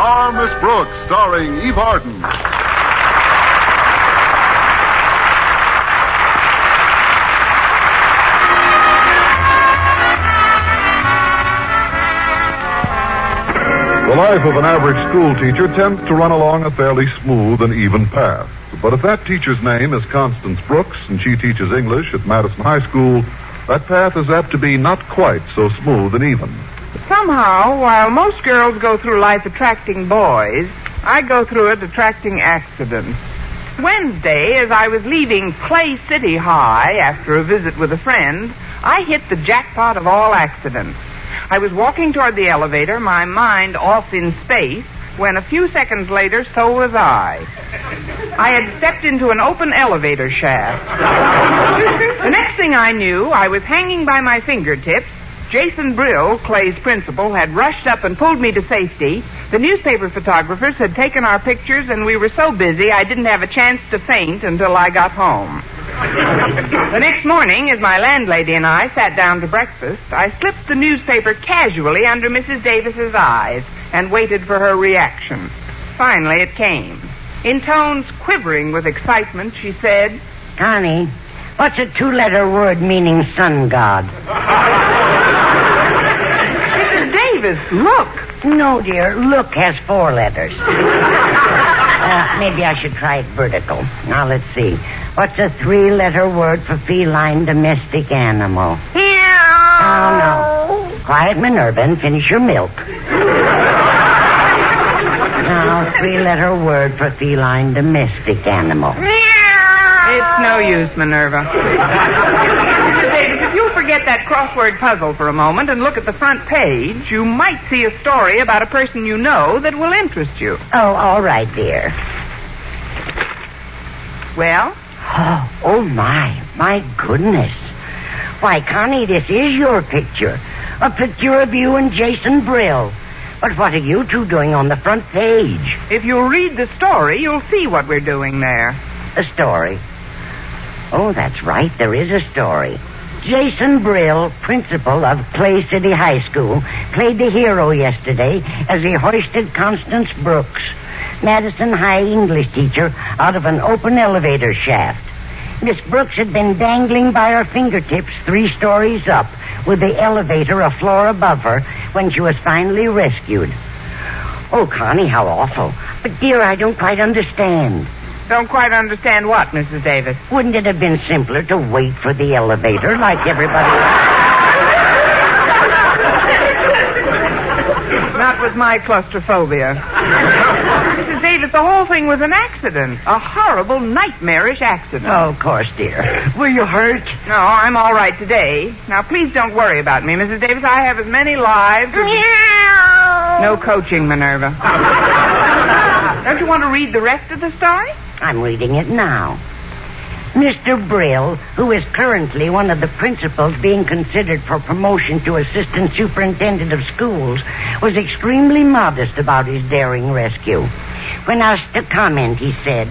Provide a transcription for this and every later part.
Our Miss Brooks, starring Eve Arden. The life of an average school teacher tends to run along a fairly smooth and even path. But if that teacher's name is Constance Brooks and she teaches English at Madison High School, that path is apt to be not quite so smooth and even. Somehow, while most girls go through life attracting boys, I go through it attracting accidents. Wednesday, as I was leaving Clay City High after a visit with a friend, I hit the jackpot of all accidents. I was walking toward the elevator, my mind off in space, when a few seconds later, so was I. I had stepped into an open elevator shaft. The next thing I knew, I was hanging by my fingertips. Jason Brill, Clay's principal, had rushed up and pulled me to safety. The newspaper photographers had taken our pictures, and we were so busy I didn't have a chance to faint until I got home. The next morning, as my landlady and I sat down to breakfast, I slipped the newspaper casually under Mrs. Davis's eyes and waited for her reaction. Finally, it came. In tones quivering with excitement, she said, Connie, what's a two-letter word meaning sun god? Mrs. Davis, look. No, dear, look has 4 letters. Maybe I should try it vertical. Now, let's see. What's a 3-letter word for feline domestic animal? Oh, no. Quiet, Minerva, and finish your milk. Now, 3-letter word for feline domestic animal. It's no use, Minerva. Mrs. Davis, if you'll forget that crossword puzzle for a moment and look at the front page, you might see a story about a person you know that will interest you. Oh, all right, dear. Well? Oh, my goodness. Why, Connie, this is your picture. A picture of you and Jason Brill. But what are you two doing on the front page? If you'll read the story, you'll see what we're doing there. A story? Oh, that's right, there is a story. Jason Brill, principal of Clay City High School, played the hero yesterday as he hoisted Constance Brooks, Madison High English teacher, out of an open elevator shaft. Miss Brooks had been dangling by her fingertips 3 stories up, with the elevator a floor above her, when she was finally rescued. Oh, Connie, how awful. But, dear, I don't quite understand. Don't quite understand what, Mrs. Davis? Wouldn't it have been simpler to wait for the elevator like everybody else? Not with my claustrophobia. Mrs. Davis, the whole thing was an accident. A horrible, nightmarish accident. Oh, of course, dear. Were you hurt? No, I'm all right today. Now, please don't worry about me, Mrs. Davis. I have as many lives as... No coaching, Minerva. Don't you want to read the rest of the story? I'm reading it now. Mr. Brill, who is currently one of the principals being considered for promotion to assistant superintendent of schools, was extremely modest about his daring rescue. When asked to comment, he said,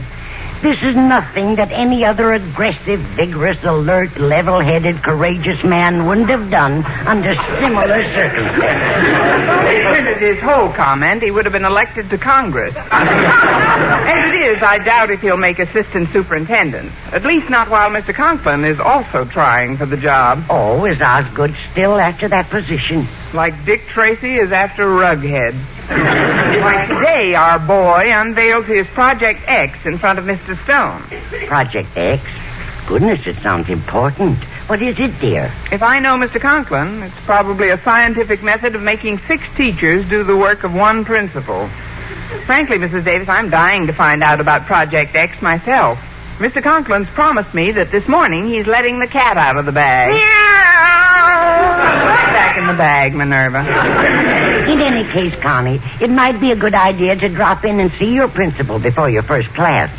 "This is nothing that any other aggressive, vigorous, alert, level-headed, courageous man wouldn't have done under similar circumstances." If he printed his whole comment, he would have been elected to Congress. As it is, I doubt if he'll make assistant superintendent. At least not while Mr. Conklin is also trying for the job. Oh, is Osgood still after that position? Like Dick Tracy is after Rughead. Like today, our boy unveiled his Project X in front of Mr. Stone. Project X? Goodness, it sounds important. What is it, dear? If I know Mr. Conklin, it's probably a scientific method of making 6 teachers do the work of 1 principal. Frankly, Mrs. Davis, I'm dying to find out about Project X myself. Mr. Conklin's promised me that this morning he's letting the cat out of the bag. Back in the bag, Minerva. In any case, Connie, it might be a good idea to drop in and see your principal before your first class.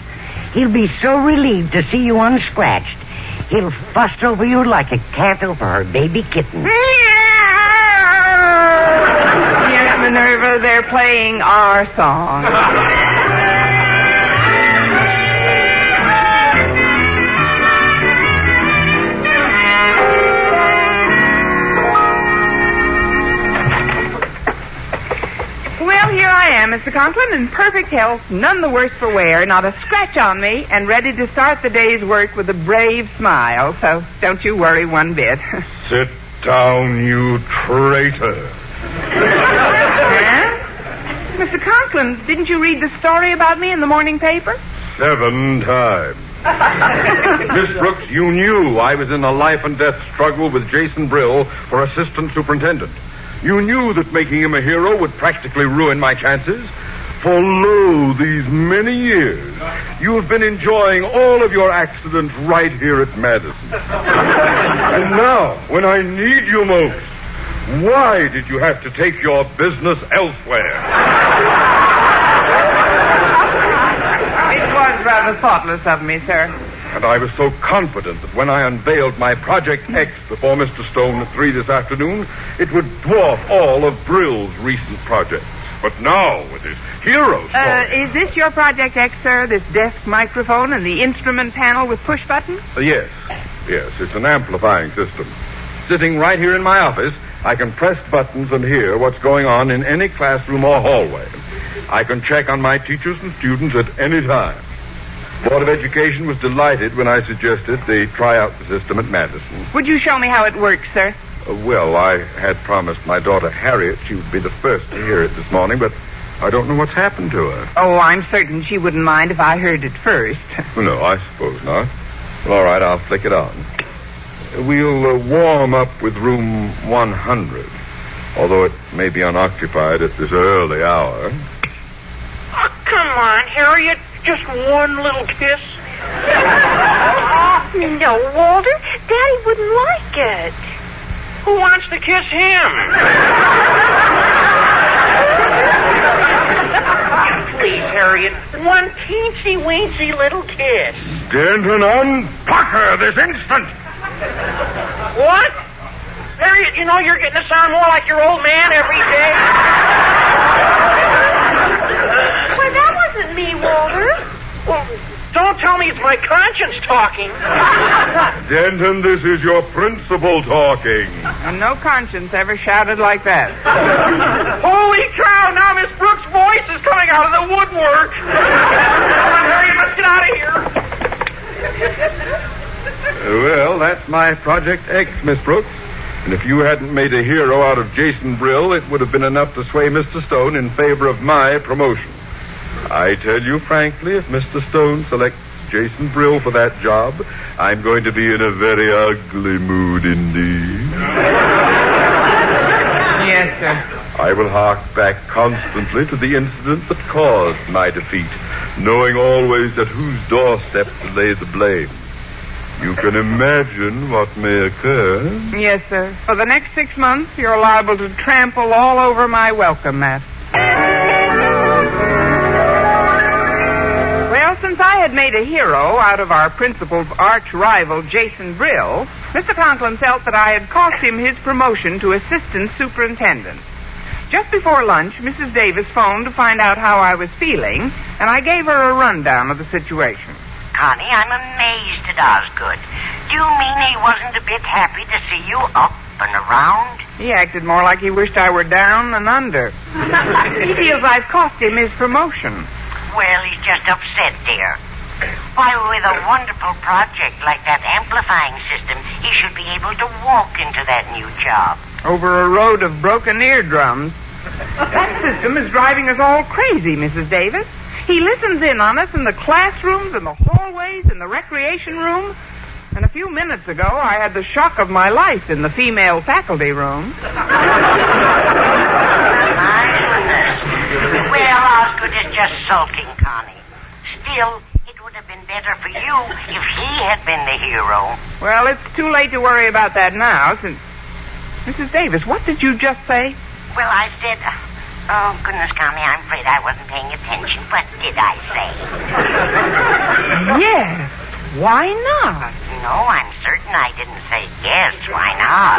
He'll be so relieved to see you unscratched. He'll fuss over you like a cat over her baby kitten. Yes, Minerva, they're playing our song. Well, here I am, Mr. Conklin, in perfect health, none the worse for wear, not a scratch on me, and ready to start the day's work with a brave smile. So don't you worry one bit. Sit down, you traitor. Huh? Mr. Conklin, didn't you read the story about me in the morning paper? 7 times. Miss Brooks, you knew I was in a life and death struggle with Jason Brill for assistant superintendent. You knew that making him a hero would practically ruin my chances. For lo, these many years, you have been enjoying all of your accidents right here at Madison. And now, when I need you most, why did you have to take your business elsewhere? It was rather thoughtless of me, sir. And I was so confident that when I unveiled my Project X before Mr. Stone at 3 this afternoon, it would dwarf all of Brill's recent projects. But now, with his hero story... Is this your Project X, sir? This desk microphone and the instrument panel with push buttons? Yes, it's an amplifying system. Sitting right here in my office, I can press buttons and hear what's going on in any classroom or hallway. I can check on my teachers and students at any time. Board of Education was delighted when I suggested they try out the system at Madison. Would you show me how it works, sir? Well, I had promised my daughter Harriet she would be the first to hear it this morning, but I don't know what's happened to her. Oh, I'm certain she wouldn't mind if I heard it first. No, I suppose not. Well, all right, I'll flick it on. We'll warm up with room 100, although it may be unoccupied at this early hour. Oh, come on, Harriet. Just one little kiss. No, Walter. Daddy wouldn't like it. Who wants to kiss him? Please, Harriet. One teensy-weensy little kiss. Denton, unfuck her this instant! What? Harriet, you know you're getting to sound more like your old man every day. Well, that wasn't me, Walter. Well, don't tell me it's my conscience talking. Denton, this is your principal talking. And no conscience ever shouted like that. Holy cow, now Miss Brooks' voice is coming out of the woodwork. Come on, Harriet, let's get out of here. Well, that's my Project X, Miss Brooks. And if you hadn't made a hero out of Jason Brill, it would have been enough to sway Mr. Stone in favor of my promotion. I tell you frankly, if Mr. Stone selects Jason Brill for that job, I'm going to be in a very ugly mood indeed. Yes, sir. I will hark back constantly to the incident that caused my defeat, knowing always at whose doorstep to lay the blame. You can imagine what may occur. Yes, sir. For the next 6 months, you're liable to trample all over my welcome mat. Well, since I had made a hero out of our principal's arch-rival, Jason Brill, Mr. Conklin felt that I had cost him his promotion to assistant superintendent. Just before lunch, Mrs. Davis phoned to find out how I was feeling, and I gave her a rundown of the situation. Connie, I'm amazed at Osgood. Do you mean he wasn't a bit happy to see you up and around? He acted more like he wished I were down than under. He feels I've cost him his promotion. Well, he's just upset, dear. Why, with a wonderful project like that amplifying system, he should be able to walk into that new job. Over a road of broken eardrums. That system is driving us all crazy, Mrs. Davis. He listens in on us in the classrooms, in the hallways, in the recreation room. And a few minutes ago, I had the shock of my life in the female faculty room. Well, Osgood is just sulking, Connie. Still, it would have been better for you if he had been the hero. Well, it's too late to worry about that now, since... Mrs. Davis, what did you just say? Well, I said... Oh, goodness, Connie, I'm afraid I wasn't paying attention. What did I say? Yes. Why not? No, I'm certain I didn't say yes. Why not?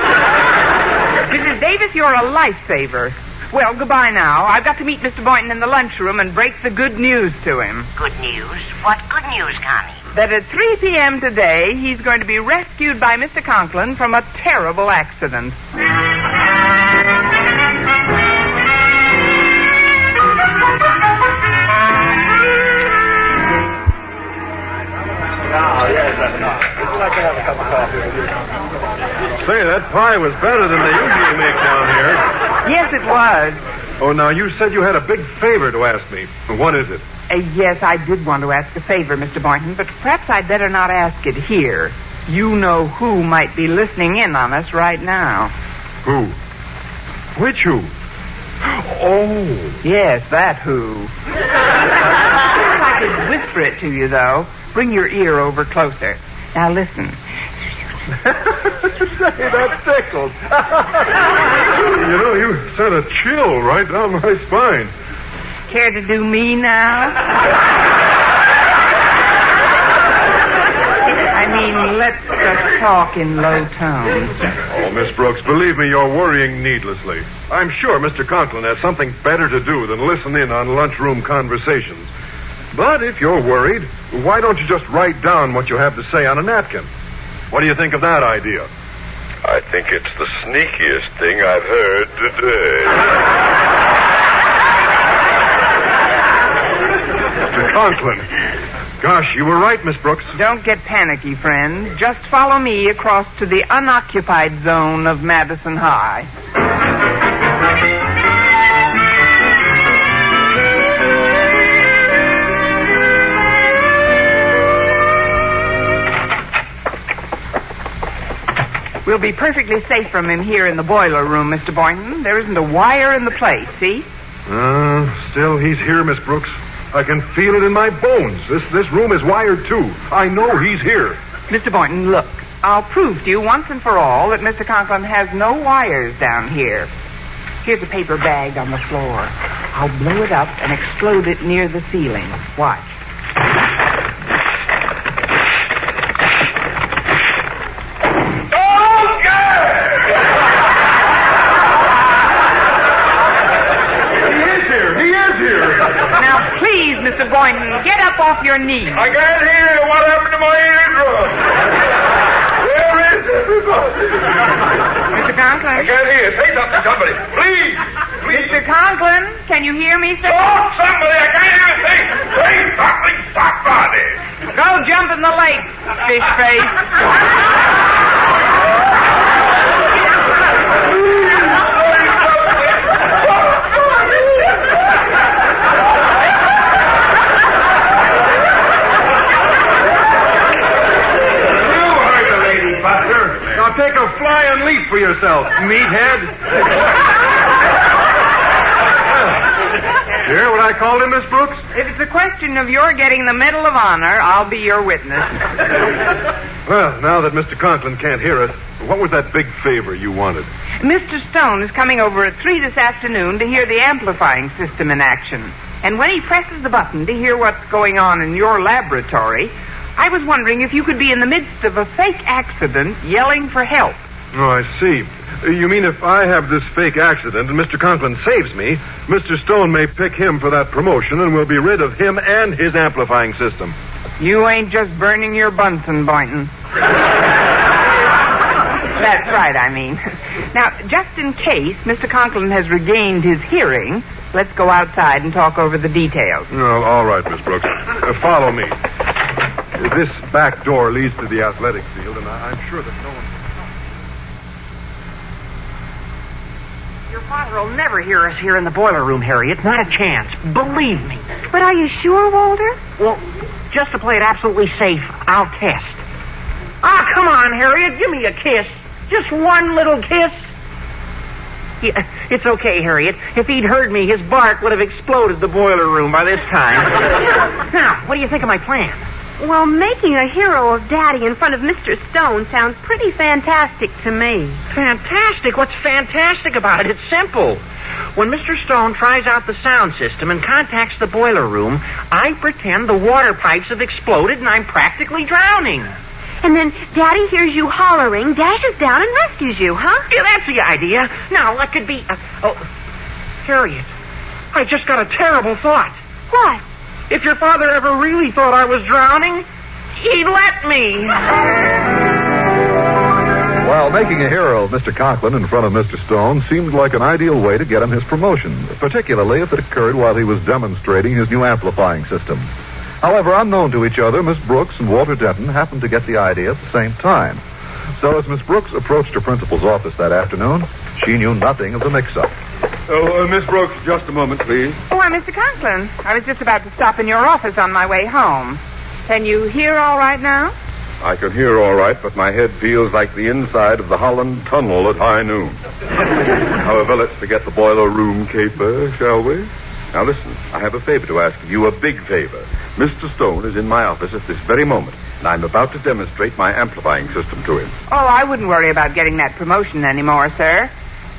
Mrs. Davis, you're a lifesaver. Well, goodbye now. I've got to meet Mr. Boynton in the lunchroom and break the good news to him. Good news? What good news, Connie? That at 3 p.m. today, he's going to be rescued by Mr. Conklin from a terrible accident. that pie was better than they usually make down here. Yes, it was. Oh, now, you said you had a big favor to ask me. What is it? Yes, I did want to ask a favor, Mr. Boynton, but perhaps I'd better not ask it here. You know who might be listening in on us right now. Who? Which who? Oh. Yes, that who. If I could whisper it to you, though. Bring your ear over closer. Now, listen. Say, that tickles. You know, you sent a chill right down my spine. Care to do me now? I mean, let's just talk in low tones. Oh, Miss Brooks, believe me, you're worrying needlessly. I'm sure Mr. Conklin has something better to do than listen in on lunchroom conversations. But if you're worried, why don't you just write down what you have to say on a napkin? What do you think of that idea? I think it's the sneakiest thing I've heard today. Mr. Conklin. Gosh, you were right, Miss Brooks. Don't get panicky, friend. Just follow me across to the unoccupied zone of Madison High. We'll be perfectly safe from him here in the boiler room, Mr. Boynton. There isn't a wire in the place, see? Still, he's here, Miss Brooks. I can feel it in my bones. This room is wired, too. I know he's here. Mr. Boynton, look. I'll prove to you once and for all that Mr. Conklin has no wires down here. Here's a paper bag on the floor. I'll blow it up and explode it near the ceiling. Watch. Mr. Boynton, get up off your knees. I can't hear. What happened to my eardrum? Where is everybody? Mr. Conklin? I can't hear. Say something, somebody. Please. Mr. Conklin, can you hear me, sir? Oh, somebody. I can't hear a thing. Say something, somebody. Go jump in the lake, fish face. Now take a flying leap for yourself, meathead. Hear what I called him, Miss Brooks? If it's a question of your getting the Medal of Honor, I'll be your witness. Well, now that Mr. Conklin can't hear us, what was that big favor you wanted? Mr. Stone is coming over at 3 this afternoon to hear the amplifying system in action. And when he presses the button to hear what's going on in your laboratory, I was wondering if you could be in the midst of a fake accident yelling for help. Oh, I see. You mean if I have this fake accident and Mr. Conklin saves me, Mr. Stone may pick him for that promotion and we'll be rid of him and his amplifying system. You ain't just burning your Bunsen, Boynton. That's right, I mean. Now, just in case Mr. Conklin has regained his hearing, let's go outside and talk over the details. Oh, all right, Miss Brooks. Follow me. This back door leads to the athletic field, and I'm sure that no one... Your father will never hear us here in the boiler room, Harriet. Not a chance. Believe me. But are you sure, Walter? Well, just to play it absolutely safe, I'll test. Ah, come on, Harriet. Give me a kiss. Just one little kiss. Yeah, it's okay, Harriet. If he'd heard me, his bark would have exploded the boiler room by this time. Now, what do you think of my plan? Well, making a hero of Daddy in front of Mr. Stone sounds pretty fantastic to me. Fantastic? What's fantastic about it? It's simple. When Mr. Stone tries out the sound system and contacts the boiler room, I pretend the water pipes have exploded and I'm practically drowning. And then Daddy hears you hollering, dashes down, and rescues you, huh? Yeah, that's the idea. Now, what could be... Harriet, I just got a terrible thought. What? If your father ever really thought I was drowning, he'd let me. Well, making a hero of Mr. Conklin in front of Mr. Stone seemed like an ideal way to get him his promotion, particularly if it occurred while he was demonstrating his new amplifying system. However, unknown to each other, Miss Brooks and Walter Denton happened to get the idea at the same time. So as Miss Brooks approached her principal's office that afternoon, she knew nothing of the mix-up. Oh, Miss Brooks, just a moment, please. Oh, why, Mr. Conklin, I was just about to stop in your office on my way home. Can you hear all right now? I can hear all right, but my head feels like the inside of the Holland Tunnel at high noon. However, let's forget the boiler room caper, shall we? Now listen, I have a favor to ask of you, a big favor. Mr. Stone is in my office at this very moment, and I'm about to demonstrate my amplifying system to him. Oh, I wouldn't worry about getting that promotion anymore, sir.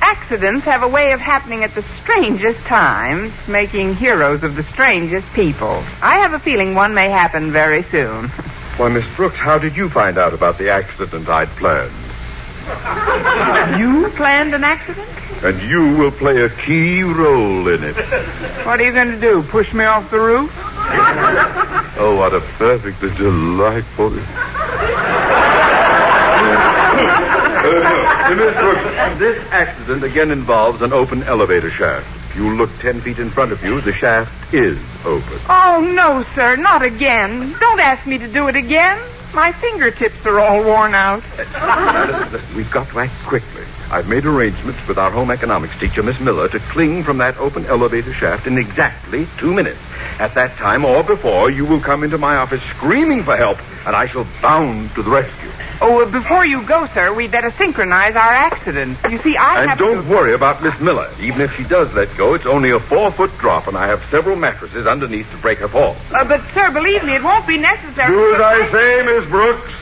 Accidents have a way of happening at the strangest times, making heroes of the strangest people. I have a feeling one may happen very soon. Why, Miss Brooks, how did you find out about the accident I'd planned? You planned an accident? And you will play a key role in it. What are you going to do, push me off the roof? Oh, what a perfectly delightful... Miss Brooks, this accident again involves an open elevator shaft. If you look 10 feet in front of you, the shaft is open. Oh, no, sir, not again. Don't ask me to do it again. My fingertips are all worn out. Now, listen, we've got to act quickly. I've made arrangements with our home economics teacher, Miss Miller, to cling from that open elevator shaft in exactly 2 minutes. At that time or before, you will come into my office screaming for help, and I shall bound to the rescue. Oh, before you go, sir, we'd better synchronize our accident. You see, And don't worry about Miss Miller. Even if she does let go, it's only a 4-foot drop, and I have several mattresses underneath to break her fall. But, sir, believe me, it won't be necessary. Do as I say, Miss Brooks.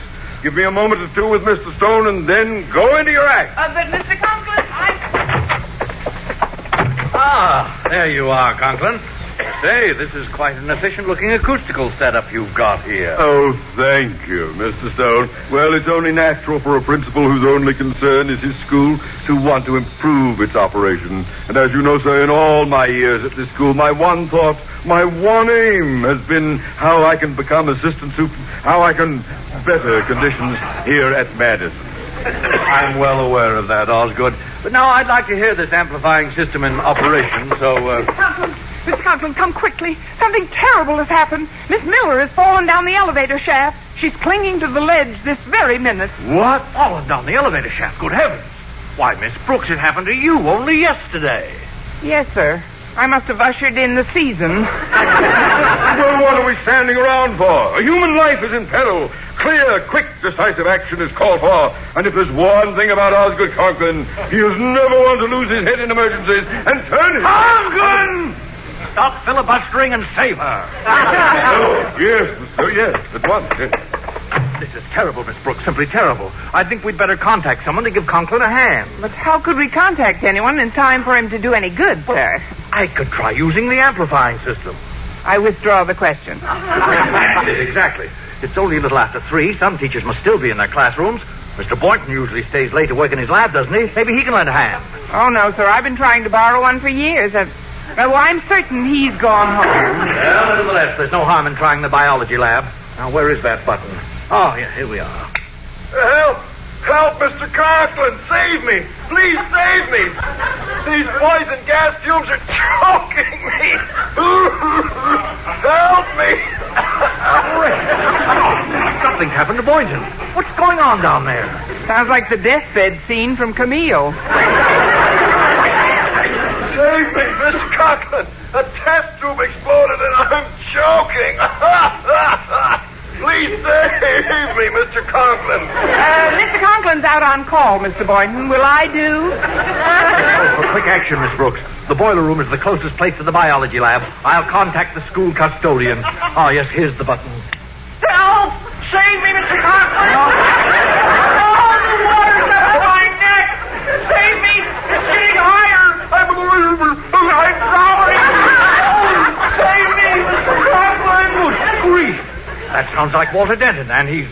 Give me a moment or two with Mr. Stone, and then go into your act. But, Mr. Conklin, Ah, there you are, Conklin. Say, this is quite an efficient-looking acoustical setup you've got here. Oh, thank you, Mr. Stone. Well, it's only natural for a principal whose only concern is his school to want to improve its operation. And as you know, sir, in all my years at this school, my one thought, my one aim has been how I can become assistant how I can better conditions here at Madison. I'm well aware of that, Osgood. But now I'd like to hear this amplifying system in operation, so... Mr. Conklin, come quickly. Something terrible has happened. Miss Miller has fallen down the elevator shaft. She's clinging to the ledge this very minute. What? Fallen down the elevator shaft? Good heavens. Why, Miss Brooks, it happened to you only yesterday. Yes, sir. I must have ushered in the season. Well, what are we standing around for? A human life is in peril. Clear, quick, decisive action is called for. And if there's one thing about Osgood Conklin, he is never one to lose his head in emergencies and turn his... Osgood! Stop filibustering and save her. Oh, yes, at once. Yes. This is terrible, Miss Brooks, simply terrible. I think we'd better contact someone to give Conklin a hand. But how could we contact anyone in time for him to do any good, sir? I could try using the amplifying system. I withdraw the question. Exactly. It's only a little after 3. Some teachers must still be in their classrooms. Mr. Boynton usually stays late to work in his lab, doesn't he? Maybe he can lend a hand. Oh, no, sir. I've been trying to borrow one for years. Well, I'm certain he's gone home. Well, nevertheless, there's no harm in trying the biology lab. Now, where is that button? Oh, yeah, here we are. Help! Help, Mr. Conklin! Save me! Please save me! These poison gas fumes are choking me! Help me! Something's happened to Boynton. What's going on down there? Sounds like the deathbed scene from Camille. Save me, Mr. Conklin! A test tube exploded and I'm choking! Please save me, Mr. Conklin! Mr. Conklin's out on call, Mr. Boynton. Will I do? For quick action, Miss Brooks. The boiler room is the closest place to the biology lab. I'll contact the school custodian. Oh, yes, here's the button. Help! Save me, Mr. Conklin! Oh, the water's up to my neck! Save me! It's getting higher! I'm drowning! Save me, Mr. Conklin! Good grief! That sounds like Walter Denton, and he's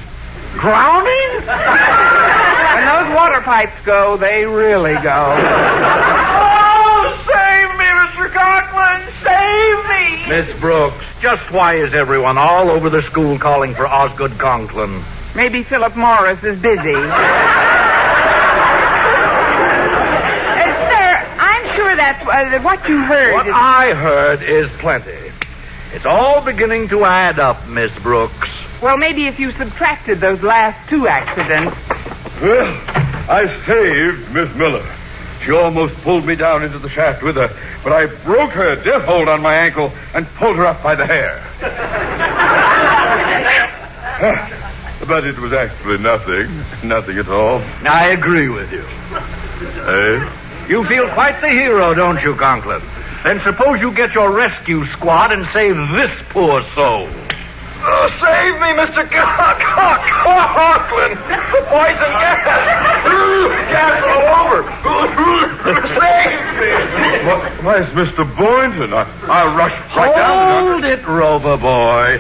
drowning? When those water pipes go, they really go. Oh, save me, Mr. Conklin! Save me! Miss Brooks, just why is everyone all over the school calling for Osgood Conklin? Maybe Philip Morris is busy. Sir, I'm sure that's what you heard. What I heard is plenty. It's all beginning to add up, Miss Brooks. Well, maybe if you subtracted those last 2 accidents. Well, I saved Miss Miller. She almost pulled me down into the shaft with her, but I broke her death hold on my ankle and pulled her up by the hair. But it was actually nothing. Nothing at all. I agree with you. Eh? You feel quite the hero, don't you, Conklin? Then suppose you get your rescue squad and save this poor soul. Oh, save me, Mr. Conklin. The poison gas. Gas all over. Save me. Why, it's Mr. Boynton. I rushed right down. Hold it, Rover boy.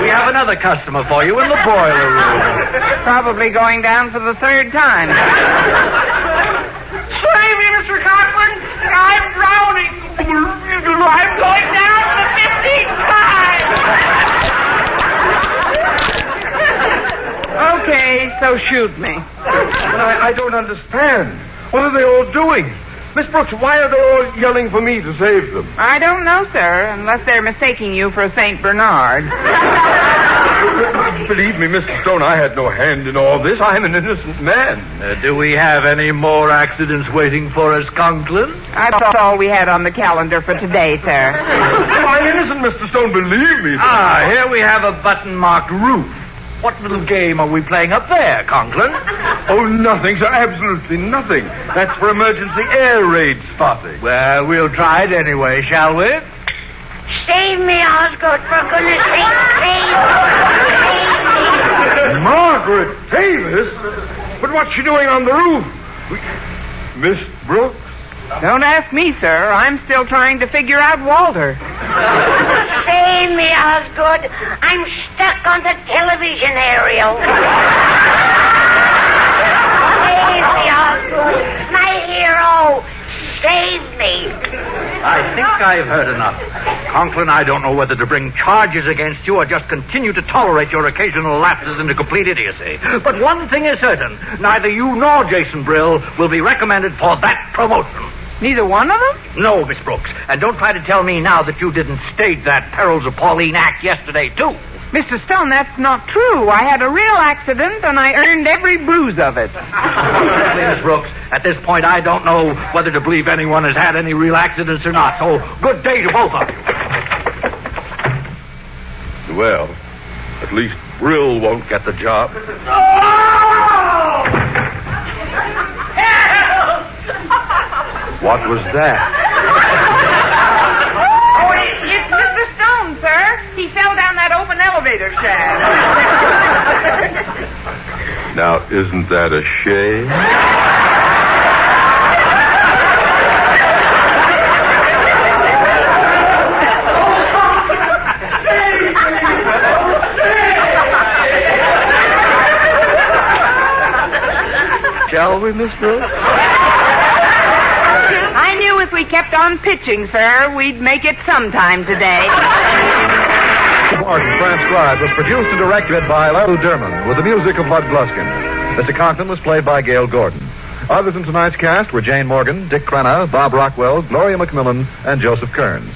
We have another customer for you in the boiler room. Probably going down for the third time. Save me, Mr. Conklin. I'm drowning. I'm going down for the 15th time. Okay, so shoot me. I don't understand. What are they all doing? Miss Brooks, why are they all yelling for me to save them? I don't know, sir, unless they're mistaking you for a St. Bernard. Believe me, Mr. Stone, I had no hand in all this. I'm an innocent man. Do we have any more accidents waiting for us, Conklin? That's all we had on the calendar for today, sir. I'm innocent, Mr. Stone, believe me. Here we have a button-marked roof. What little game are we playing up there, Conklin? Oh, nothing, sir. Absolutely nothing. That's for emergency air raid spotting. Well, we'll try it anyway, shall we? Save me, Osgood, for goodness sake. Save me. Margaret Davis? But what's she doing on the roof? Miss Brooks? Don't ask me, sir. I'm still trying to figure out Walter. Save me, Osgood. I'm stuck on the television aerial. Save me, Osgood. My hero. Save me. I think I've heard enough. Conklin, I don't know whether to bring charges against you or just continue to tolerate your occasional lapses into complete idiocy. But one thing is certain. Neither you nor Jason Brill will be recommended for that promotion. Neither one of them? No, Miss Brooks. And don't try to tell me now that you didn't stage that Perils of Pauline act yesterday, too. Mr. Stone, that's not true. I had a real accident, and I earned every bruise of it. Miss Brooks, at this point, I don't know whether to believe anyone has had any real accidents or not. So, good day to both of you. Well, at least Brill won't get the job. What was that? Oh, it's Mr. Stone, sir. He fell down that open elevator shaft. Now, isn't that a shame? Shall we, Miss Brooks? I knew if we kept on pitching, sir, we'd make it sometime today. Arden Transcribed was produced and directed by Lou Derman with the music of Bud Gluskin. Mr. Conklin was played by Gail Gordon. Others in tonight's cast were Jane Morgan, Dick Crenna, Bob Rockwell, Gloria McMillan, and Joseph Kearns.